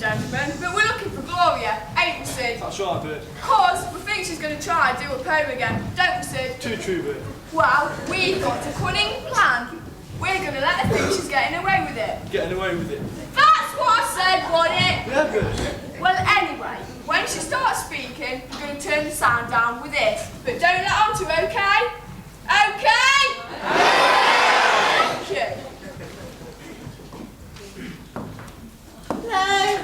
gentlemen, but we're looking for Gloria, ain't we, Sid? That's right, Bert. Cause we think she's going to try and do a poem again, don't we, Sid? Too true, Bert. Well, we've got a cunning plan. We're going to let her think she's getting away with it. Getting away with it. That's what I said, wasn't it? Yeah, Bert. Well, anyway, when she starts speaking, we're going to turn the sound down with this. But don't let on to, okay? Okay? Thank you. Hello.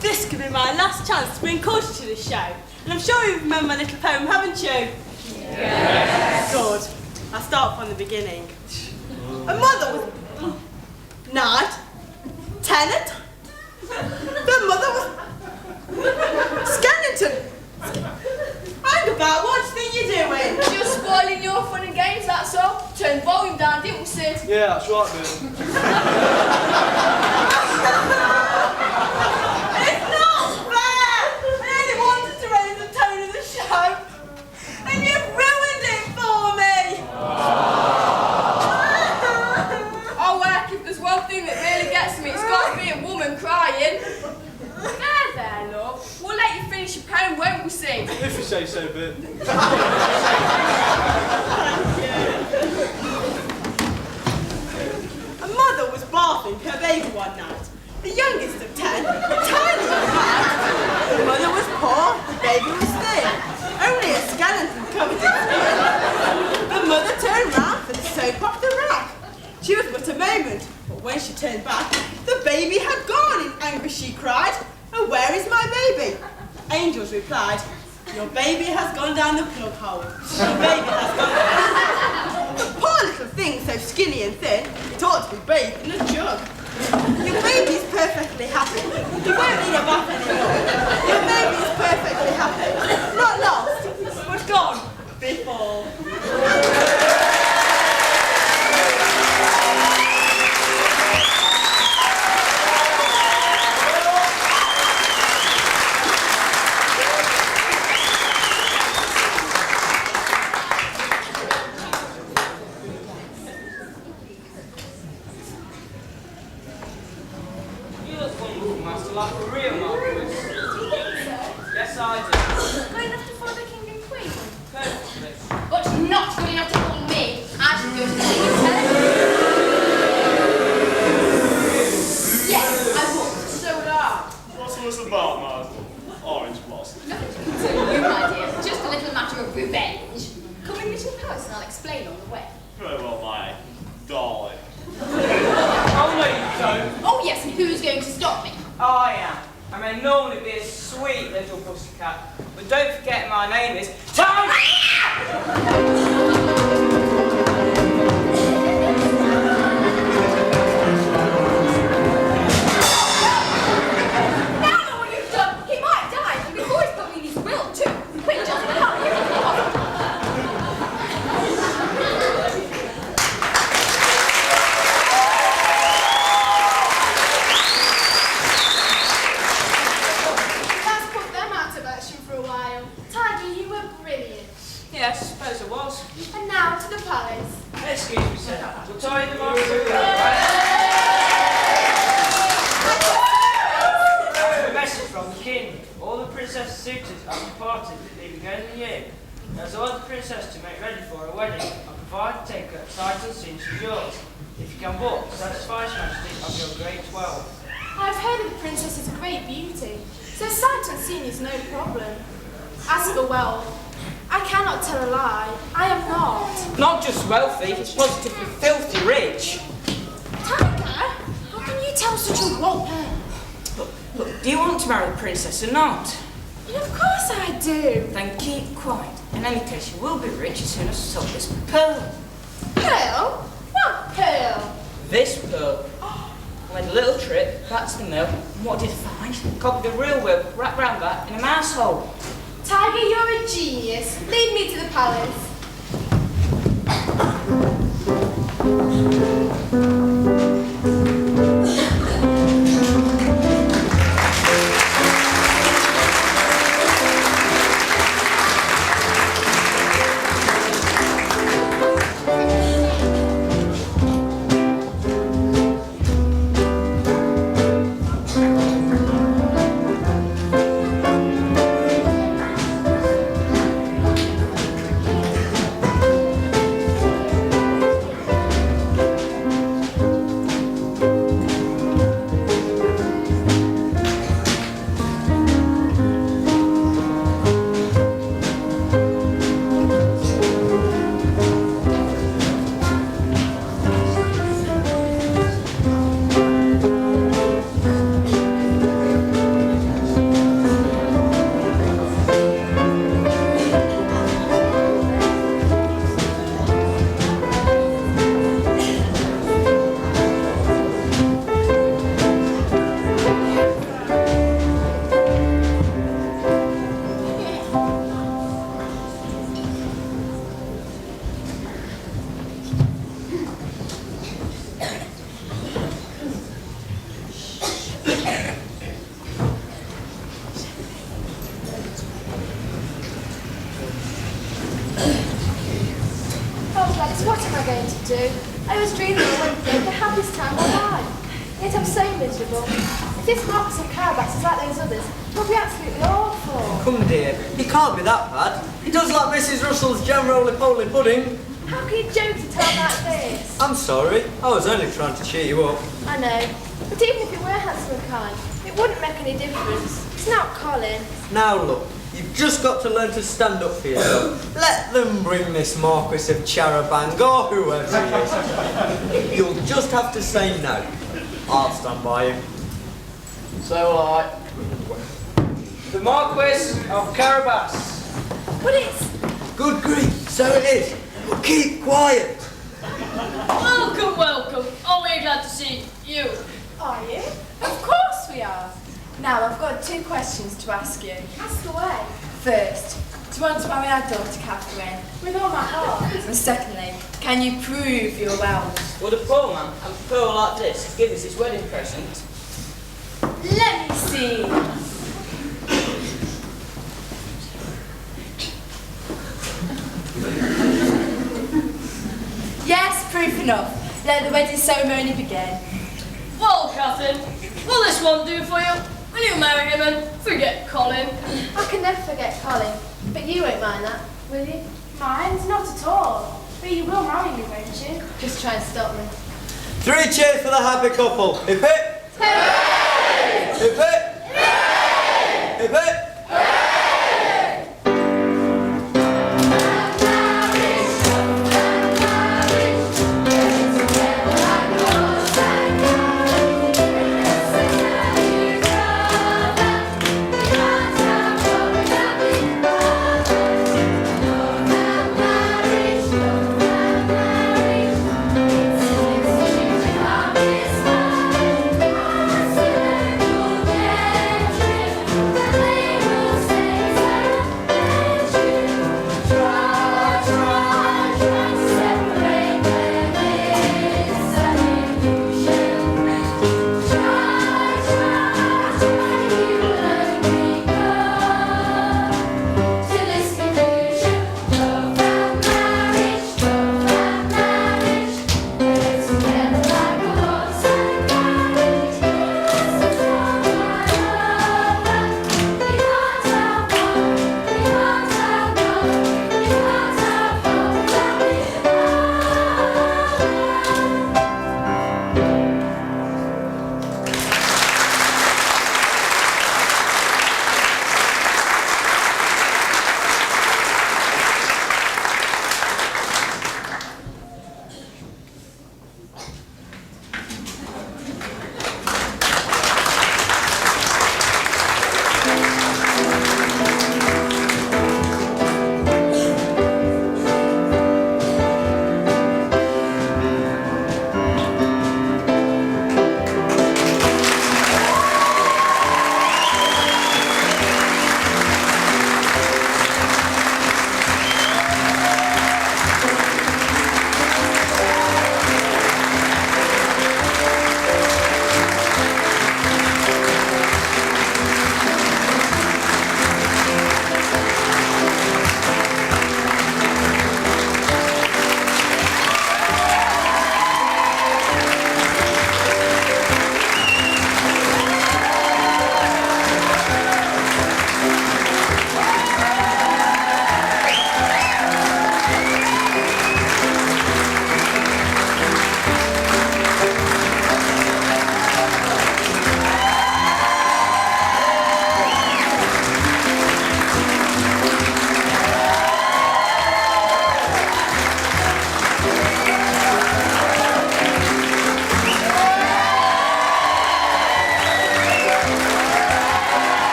This could be my last chance to bring culture to the show. And I'm sure you remember my little poem, haven't you? Yes. Good. I'll start from the beginning. A mother was Nard, Tennant. The mother was Skeleton. Hang about, what do you think you're doing? Just spoiling your fun and games, that's all. Turn the volume down, didn't we, Sid? Yeah, that's right, Bert. It's not fair! I only wanted to raise the tone of the show, and you've ruined it for me! Oh, work, if there's one thing that really gets me, it's got to be a woman crying. There, love. We'll let you finish your poem, won't we, Sid? If you say so, Bert. A mother was bathing her baby one night. The youngest of 10, a tiny little man. The mother was poor, the baby was thin. Only a skeleton covered in skin. The mother turned round for the soap off the rack. She was but a moment, but when she turned back, the baby had gone. In anguish she cried, "Oh, where is my baby?" Angels replied, "Your baby has gone down the plug hole. Your baby has gone down." The poor little thing, so skinny and thin, it ought to be bathed in a jug. Your baby's perfectly happy. You won't need a bath anymore. Your baby's perfectly happy. Not lost, but gone before. Like a real marquis. Yes, I do. Good enough to follow the king and queen? Perfectly. But not good enough to call me. I should go to the king and tell him. Yes, I would. So would I. What's all this about, Master? Orange blossom. Nothing to concern you, my dear. Just a little matter of revenge. Come in, little Puss, and I'll explain on the way. Very well, my darling. Oh, no, you don't. Oh, yes, and who's going to stop me? I am. I may normally be a sweet little pussycat, but don't forget my name is Time! Now know what you've done. He might die, and before he's put me in his will, too. Quick, Justin, help me. Yes, I suppose it was. And now to the palace. Excuse me, sir. We'll tie the marquis. A message from the king. All the princess suitors are departed, leaving only you. There's all the princess to make ready for a wedding. I'll provide, take her, sight unseen, she's yours. If you can but satisfy his majesty of your great wealth. I've heard that the princess is a great beauty, so sight unseen is no problem. As for wealth, I cannot tell a lie. I am not. Not just wealthy, it's positively filthy rich. Tiger, how can you tell such a wrong? Look, do you want to marry the princess or not? Of course I do. Then keep quiet. In any case, you will be rich as soon as you sold this pearl. Pearl? What pearl? This pearl. I made a little trip, that's the mill, and what did I find? Copied the real will, wrapped round that in a mouse hole. Tiger, you're a genius. Lead me to the palace. Gladys, what am I going to do? I was dreaming of Wednesday, the happiest time of my life. Yet I'm so miserable. If this Marcus of Carabas is like those others, it'll be absolutely awful. Come dear, he can't be that bad. He does like Mrs. Russell's jam roly-poly pudding. How can you joke to tell like this? I'm sorry, I was only trying to cheer you up. I know, but even if it were handsome and kind, it wouldn't make any difference. It's not Colin. Now look, you've just got to learn to stand up for yourself. Let them bring this Marquis of Charabang or whoever he is. You'll just have to say no. I'll stand by him. So will I. The Marquis of Carabas. But it's... Good grief, so it is. But keep quiet. Welcome, welcome. Oh, we're glad to see you. Are you? Of course we are. Now, I've got 2 questions to ask you. Ask away. First, do you want to marry our daughter, Catherine? With all my heart. And secondly, can you prove your wealth? Would a poor man have a pearl like this to give us his wedding present? Let me see. Yes, proof enough. Let the wedding ceremony begin. Well, Catherine, will this one do for you? Will you marry him and forget Colin? I can never forget Colin, but you won't mind that, will you? Mind? Not at all. But you will marry me, won't you? Just try and stop me. 3 cheers for the happy couple. Hip hip. Hooray! Hip hip. Hooray! Hip hip. Yeah.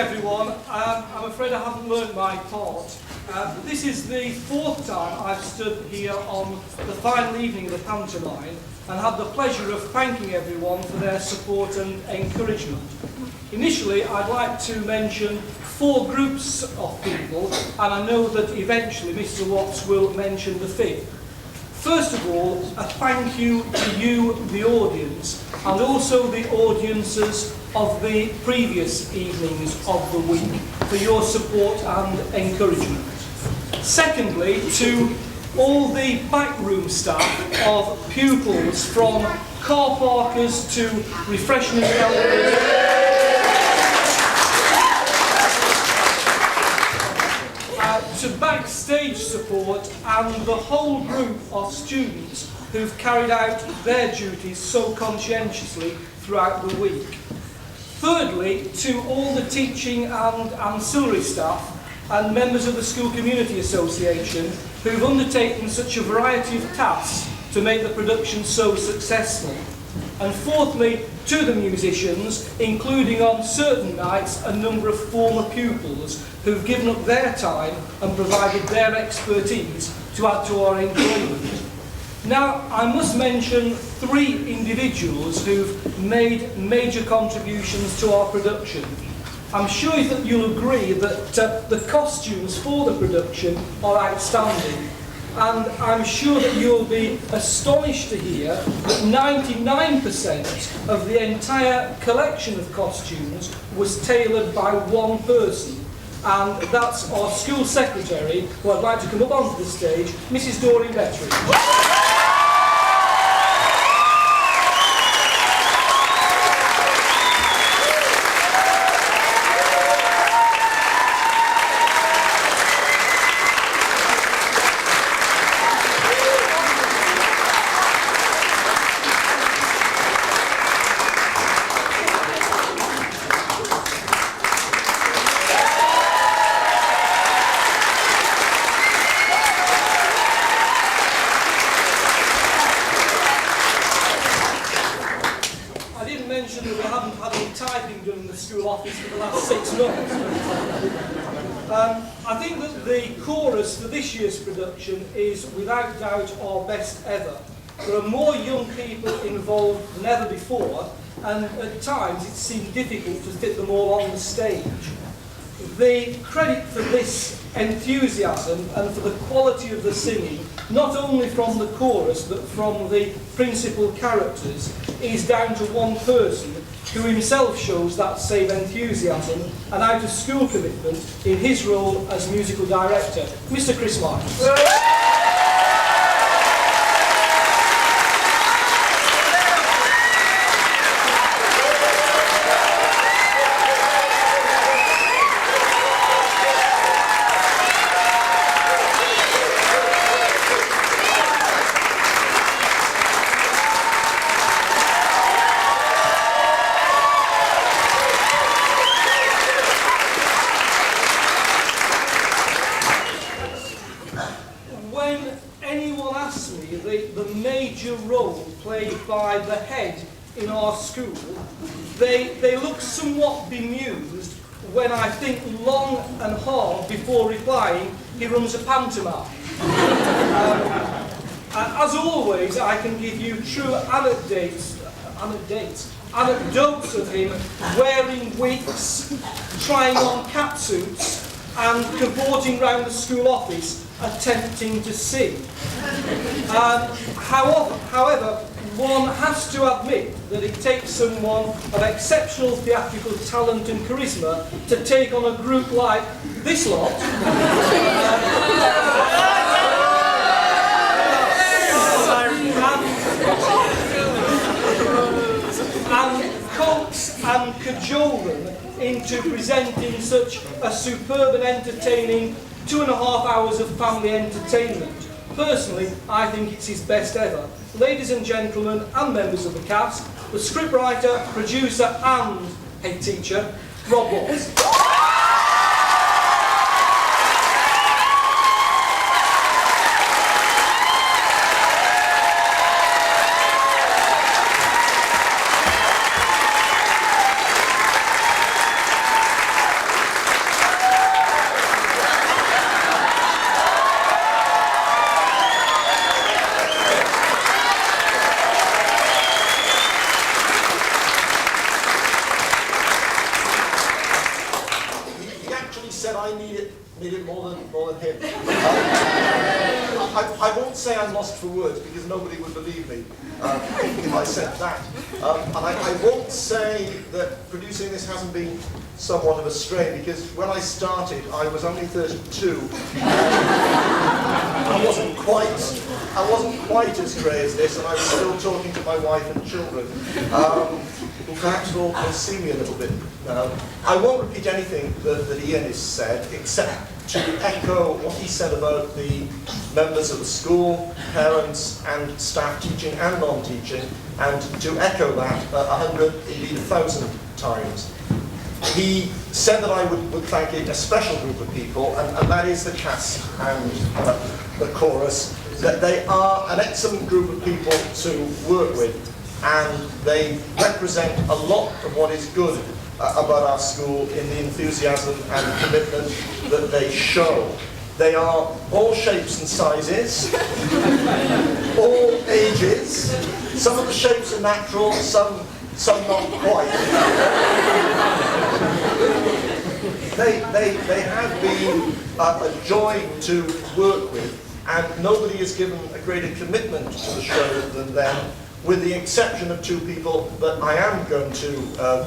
everyone. I'm afraid I haven't learned my part. This is the 4th time I've stood here on the final evening of the pantomime and had the pleasure of thanking everyone for their support and encouragement. Initially, I'd like to mention 4 groups of people, and I know that eventually Mr. Watts will mention the 5th. First of all, a thank you to you, the audience, and also the audiences of the previous evenings of the week for your support and encouragement. Secondly, to all the backroom staff of pupils, from car parkers to refreshment helpers, to backstage support and the whole group of students who've carried out their duties so conscientiously throughout the week. Thirdly, to all the teaching and ancillary staff and members of the School Community Association who've undertaken such a variety of tasks to make the production so successful. And fourthly, to the musicians, including on certain nights a number of former pupils who've given up their time and provided their expertise to add to our enjoyment. Now, I must mention 3 individuals who've made major contributions to our production. I'm sure that you'll agree that the costumes for the production are outstanding. And I'm sure that you'll be astonished to hear that 99% of the entire collection of costumes was tailored by one person. And that's our school secretary, who I'd like to come up onto the stage, Mrs. Doreen Bettridge. For the last 6 months. I think that the chorus for this year's production is without doubt our best ever. There are more young people involved than ever before, and at times it seemed difficult to fit them all on the stage. The credit for this enthusiasm and for the quality of the singing, not only from the chorus but from the principal characters, is down to one person who himself shows that same enthusiasm and out-of-school commitment in his role as musical director, Mr. Chris Martins. By the head in our school, they look somewhat bemused when I think long and hard before replying, he runs a pantomime. As always, I can give you true anecdotes of him wearing wigs, trying on catsuits, and cavorting round the school office attempting to sing. However, one has to admit that it takes someone of exceptional theatrical talent and charisma to take on a group like this lot. And coax and cajole them into presenting such a superb and entertaining 2.5 hours of family entertainment. Personally, I think it's his best ever. Ladies and gentlemen, and members of the cast, the scriptwriter, producer and head teacher, Rob Watts. I won't say I'm lost for words because nobody would believe me if I said that. And I won't say that producing this hasn't been somewhat of a strain, because when I started I was only 32. I wasn't quite as grey as this, and I was still talking to my wife and children, who perhaps will see me a little bit now. I won't repeat anything that Ian has said, except to echo what he said about the members of the school, parents and staff, teaching and non-teaching, and to echo that 100, indeed 1,000 times. He said that I would thank a special group of people, and that is the cast and the chorus, that they are an excellent group of people to work with, and they represent a lot of what is good about our school in the enthusiasm and commitment that they show. They are all shapes and sizes, all ages. Some of the shapes are natural, some not quite. They have been a joy to work with, and nobody has given a greater commitment to the show than them, with the exception of two people that I am going to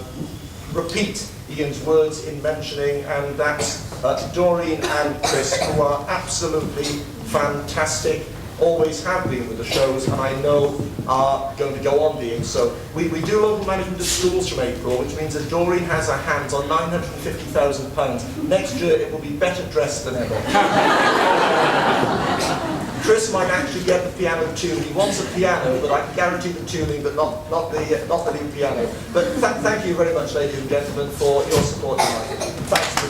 repeat Ian's words in mentioning, and that's Doreen and Chris, who are absolutely fantastic, always have been with the shows, and I know are going to go on being so. We do local management of schools from April, which means that Doreen has her hands on £950,000. Next year it will be better dressed than ever. Chris might actually get the piano tuned. He wants a piano, but I can guarantee the tuning, but not the new piano. But thank you very much, ladies and gentlemen, for your support tonight. Thanks to you.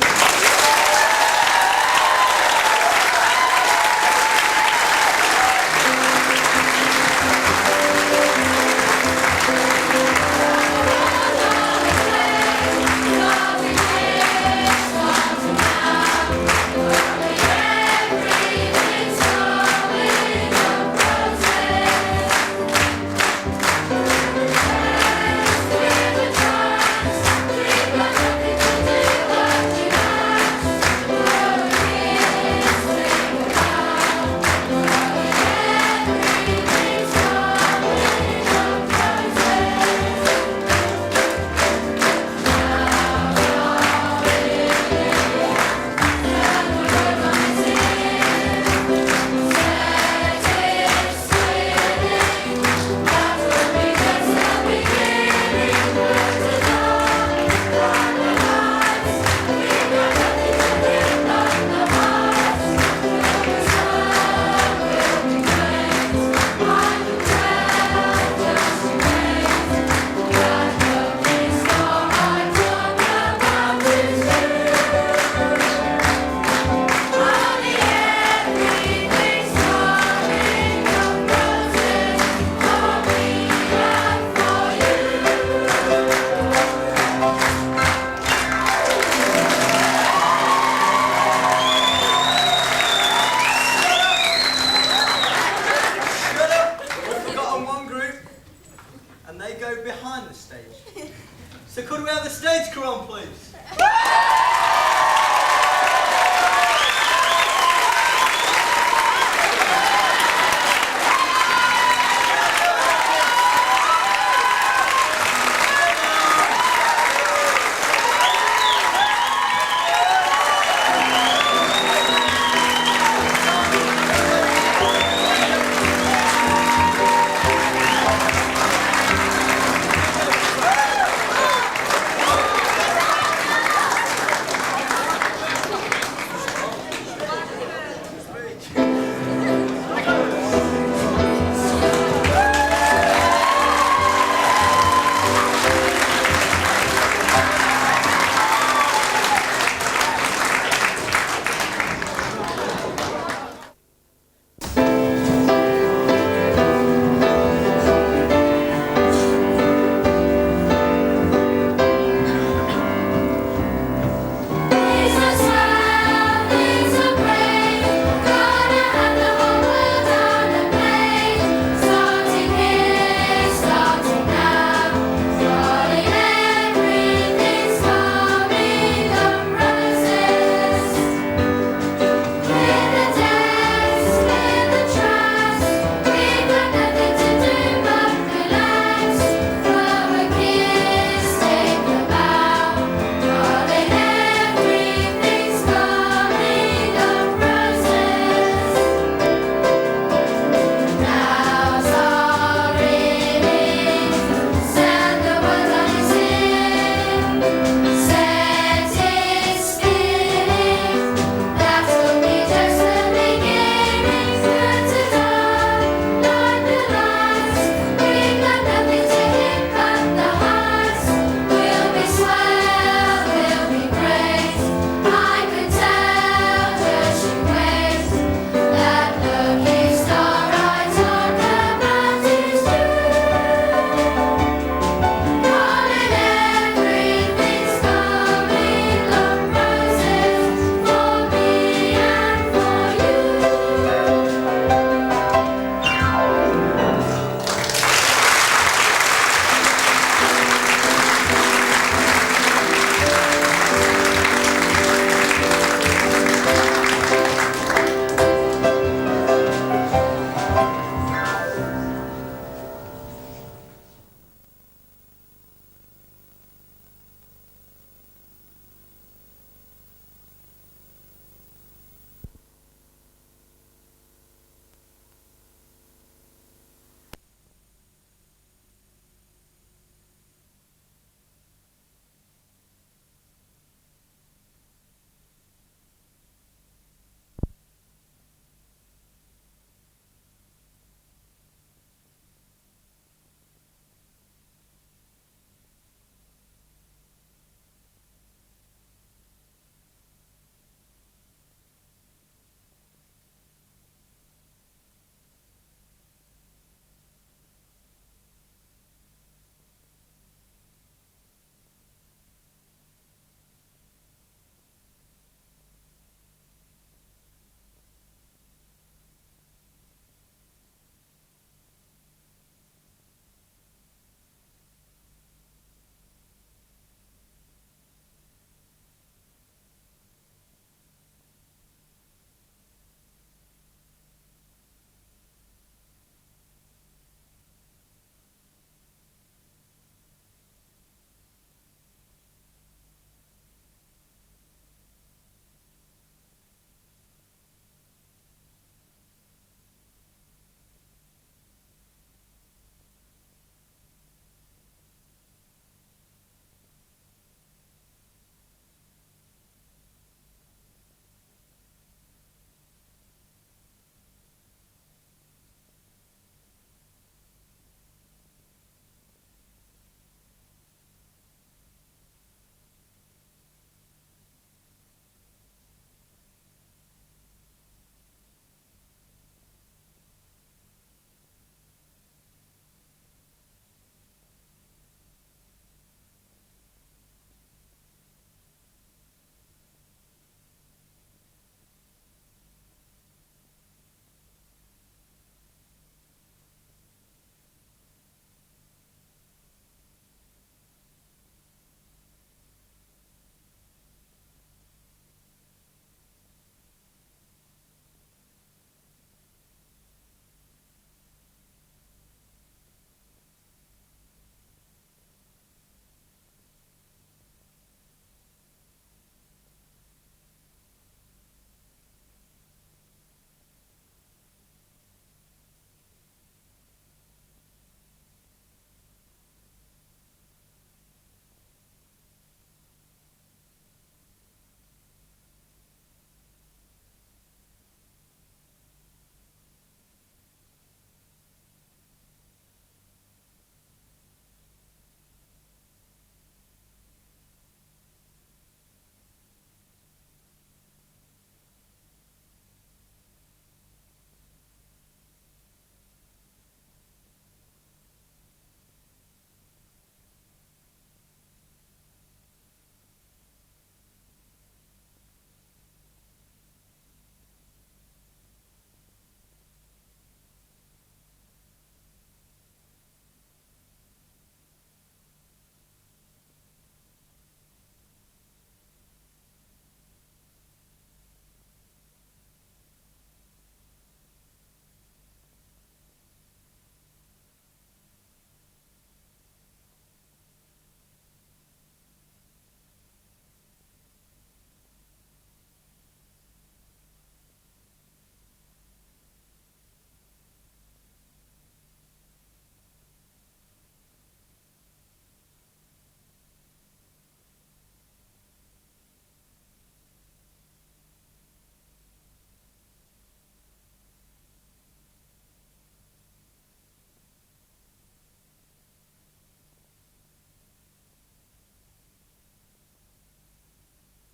And they go behind the stage. So could we have the stage crew on, please?